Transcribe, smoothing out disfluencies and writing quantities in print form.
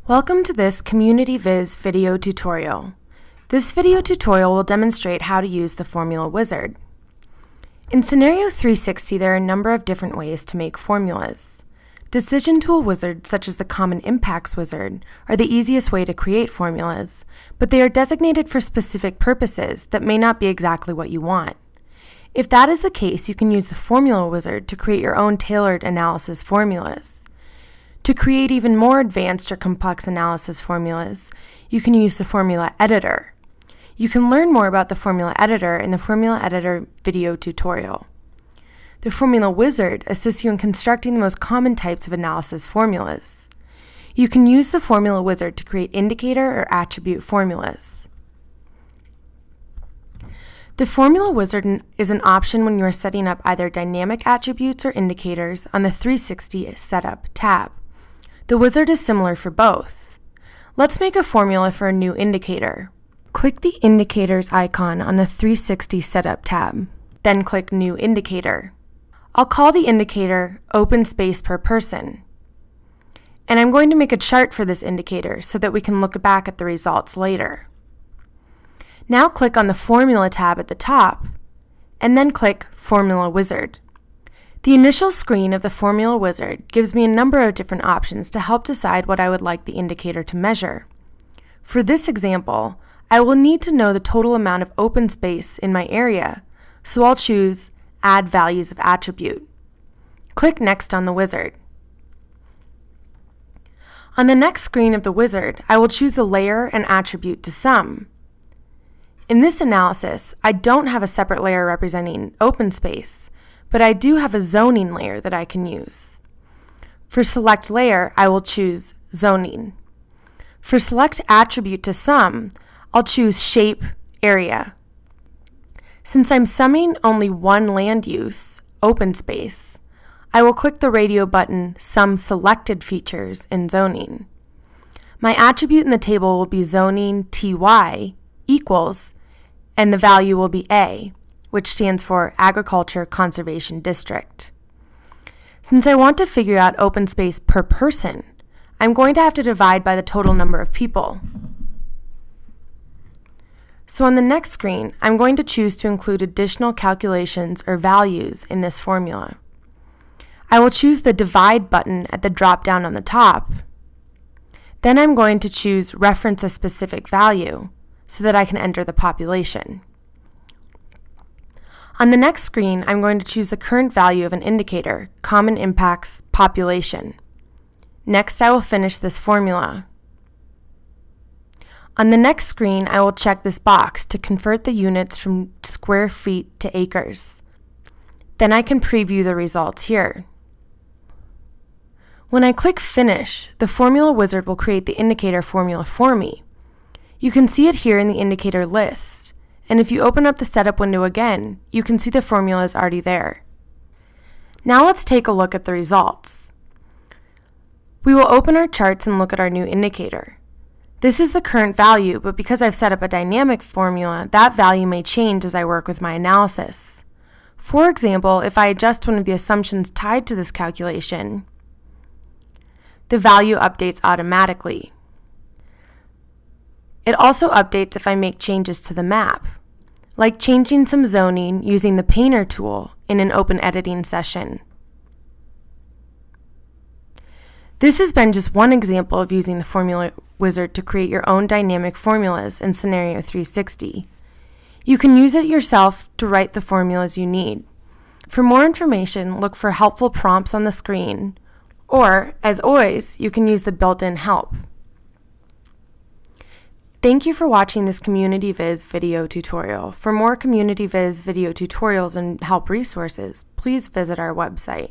Welcome to this CommunityViz video tutorial. This video tutorial will demonstrate how to use the Formula Wizard. In Scenario 360, there are a number of different ways to make formulas. Decision tool wizards, such as the Common Impacts Wizard, are the easiest way to create formulas, but they are designated for specific purposes that may not be exactly what you want. If that is the case, you can use the Formula Wizard to create your own tailored analysis formulas. To create even more advanced or complex analysis formulas, you can use the Formula Editor. You can learn more about the Formula Editor in the Formula Editor video tutorial. The Formula Wizard assists you in constructing the most common types of analysis formulas. You can use the Formula Wizard to create indicator or attribute formulas. The Formula Wizard is an option when you are setting up either dynamic attributes or indicators on the 360 Setup tab. The wizard is similar for both. Let's make a formula for a new indicator. Click the Indicators icon on the 360 Setup tab, then click New Indicator. I'll call the indicator Open Space Per Person. And I'm going to make a chart for this indicator so that we can look back at the results later. Now click on the Formula tab at the top, and then click Formula Wizard. The initial screen of the Formula Wizard gives me a number of different options to help decide what I would like the indicator to measure. For this example, I will need to know the total amount of open space in my area, so I'll choose Add Values of Attribute. Click Next on the wizard. On the next screen of the wizard, I will choose the layer and attribute to sum. In this analysis, I don't have a separate layer representing open space, but I do have a zoning layer that I can use. For Select Layer, I will choose Zoning. For Select Attribute to Sum, I'll choose Shape Area. Since I'm summing only one land use, open space, I will click the radio button Sum Selected Features in Zoning. My attribute in the table will be zoning TY equals, and the value will be A, which stands for Agriculture Conservation District. Since I want to figure out open space per person, I'm going to have to divide by the total number of people. So on the next screen, I'm going to choose to include additional calculations or values in this formula. I will choose the Divide button at the drop-down on the top. Then I'm going to choose Reference a Specific Value so that I can enter the population. On the next screen, I'm going to choose the current value of an indicator, Common Impacts Population. Next, I will finish this formula. On the next screen, I will check this box to convert the units from square feet to acres. Then I can preview the results here. When I click Finish, the Formula Wizard will create the indicator formula for me. You can see it here in the indicator list. And if you open up the setup window again, you can see the formula is already there. Now let's take a look at the results. We will open our charts and look at our new indicator. This is the current value, but because I've set up a dynamic formula, that value may change as I work with my analysis. For example, if I adjust one of the assumptions tied to this calculation, the value updates automatically. It also updates if I make changes to the map, like changing some zoning using the Painter tool in an open editing session. This has been just one example of using the Formula Wizard to create your own dynamic formulas in Scenario 360. You can use it yourself to write the formulas you need. For more information, look for helpful prompts on the screen, or, as always, you can use the built-in help. Thank you for watching this CommunityViz video tutorial. For more CommunityViz video tutorials and help resources, please visit our website.